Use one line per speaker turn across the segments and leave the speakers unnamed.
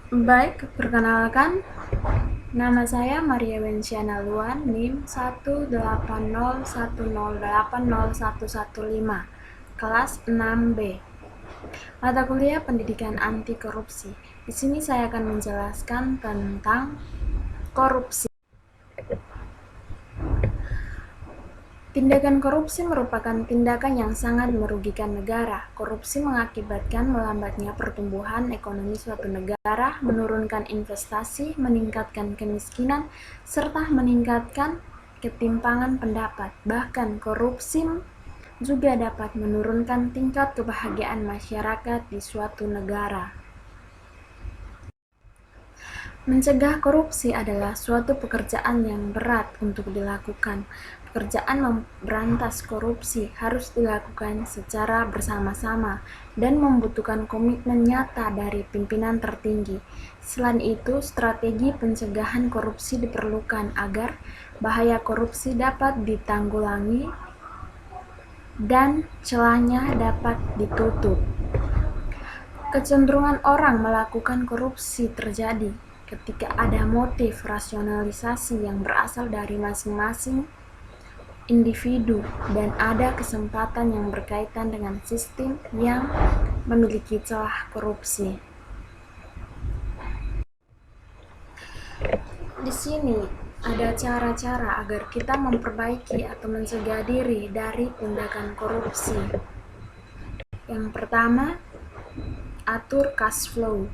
Baik, perkenalkan, nama saya Maria Wensiana Luan, NIM 18010801115, kelas 6B. Mata kuliah Pendidikan Anti Korupsi. Di sini saya akan menjelaskan tentang korupsi. Tindakan korupsi merupakan tindakan yang sangat merugikan negara. Korupsi mengakibatkan melambatnya pertumbuhan ekonomi suatu negara, menurunkan investasi, meningkatkan kemiskinan, serta meningkatkan ketimpangan pendapat. Bahkan korupsi juga dapat menurunkan tingkat kebahagiaan masyarakat di suatu negara. Mencegah korupsi adalah suatu pekerjaan yang berat untuk dilakukan. Pekerjaan memberantas korupsi harus dilakukan secara bersama-sama dan membutuhkan komitmen nyata dari pimpinan tertinggi. Selain itu, strategi pencegahan korupsi diperlukan agar bahaya korupsi dapat ditanggulangi dan celahnya dapat ditutup. Kecenderungan orang melakukan korupsi terjadi ketika ada motif rasionalisasi yang berasal dari masing-masing individu dan ada kesempatan yang berkaitan dengan sistem yang memiliki celah korupsi. Di sini ada cara-cara agar kita memperbaiki atau mencegah diri dari tindakan korupsi. Yang pertama, atur cash flow.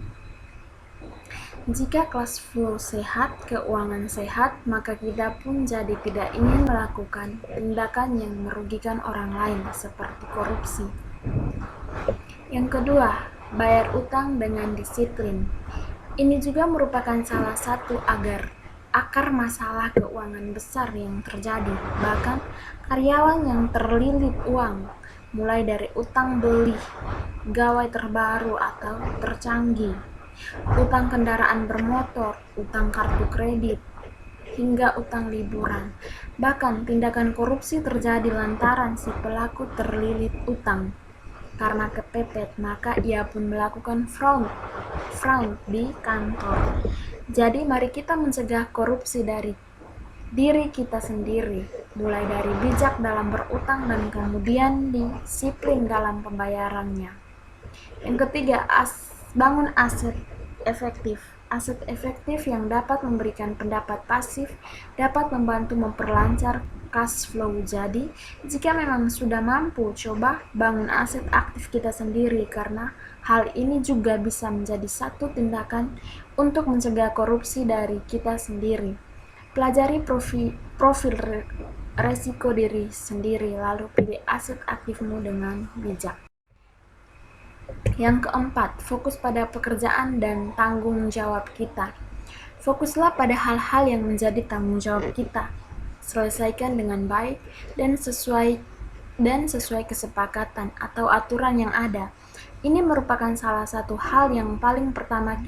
Jika cash flow sehat, keuangan sehat, maka kita pun jadi tidak ingin melakukan tindakan yang merugikan orang lain seperti korupsi. Yang kedua, bayar utang dengan disiplin. Ini juga merupakan salah satu akar masalah keuangan besar yang terjadi. Bahkan karyawan yang terlilit uang, mulai dari utang beli, gawai terbaru atau tercanggih, utang kendaraan bermotor, utang kartu kredit, hingga utang liburan. Bahkan tindakan korupsi terjadi lantaran si pelaku terlilit utang. Karena kepepet, maka ia pun melakukan fraud di kantor. Jadi mari kita mencegah korupsi dari diri kita sendiri, mulai dari bijak dalam berutang dan kemudian disiplin dalam pembayarannya. Yang ketiga, bangun aset efektif. Aset efektif yang dapat memberikan pendapat pasif dapat membantu memperlancar cash flow. Jadi, jika memang sudah mampu, coba bangun aset aktif kita sendiri karena hal ini juga bisa menjadi satu tindakan untuk mencegah korupsi dari kita sendiri. Pelajari profil resiko diri sendiri, lalu pilih aset aktifmu dengan bijak. Yang keempat, fokus pada pekerjaan dan tanggung jawab kita. Fokuslah pada hal-hal yang menjadi tanggung jawab kita. Selesaikan dengan baik dan sesuai kesepakatan atau aturan yang ada. Ini merupakan salah satu hal yang paling pertama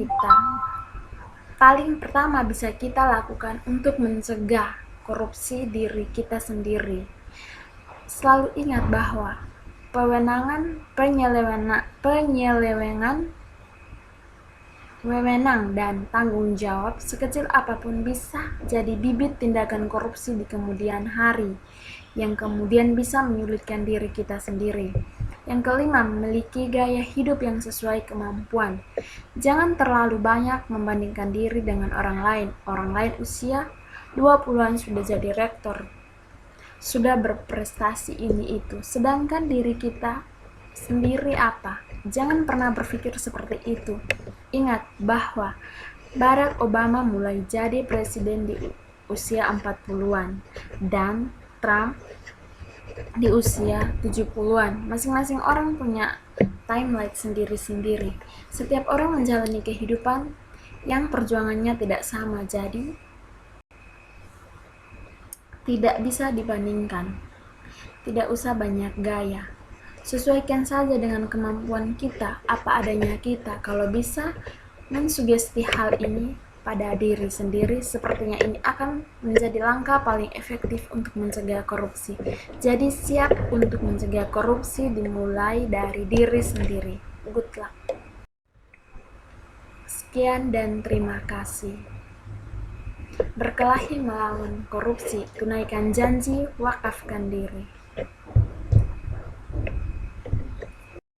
bisa kita lakukan untuk mencegah korupsi diri kita sendiri. Selalu ingat bahwa wewenang dan tanggung jawab sekecil apapun bisa jadi bibit tindakan korupsi di kemudian hari, yang kemudian bisa menyulitkan diri kita sendiri. Yang kelima, memiliki gaya hidup yang sesuai kemampuan. Jangan terlalu banyak membandingkan diri dengan orang lain. Orang lain usia 20-an sudah jadi rektor, sudah berprestasi ini itu, sedangkan diri kita sendiri apa? Jangan pernah berpikir seperti itu. Ingat bahwa Barack Obama mulai jadi presiden di usia 40-an dan Trump di usia 70-an. Masing-masing orang punya timeline sendiri-sendiri. Setiap orang menjalani kehidupan yang perjuangannya tidak sama, jadi tidak bisa dibandingkan. Tidak usah banyak gaya. Sesuaikan saja dengan kemampuan kita, apa adanya kita. Kalau bisa mensugesti hal ini pada diri sendiri, sepertinya ini akan menjadi langkah paling efektif untuk mencegah korupsi. Jadi siap untuk mencegah korupsi dimulai dari diri sendiri. Good luck. Sekian dan terima kasih. Berkelahi melawan korupsi, tunaikan janji, wakafkan diri.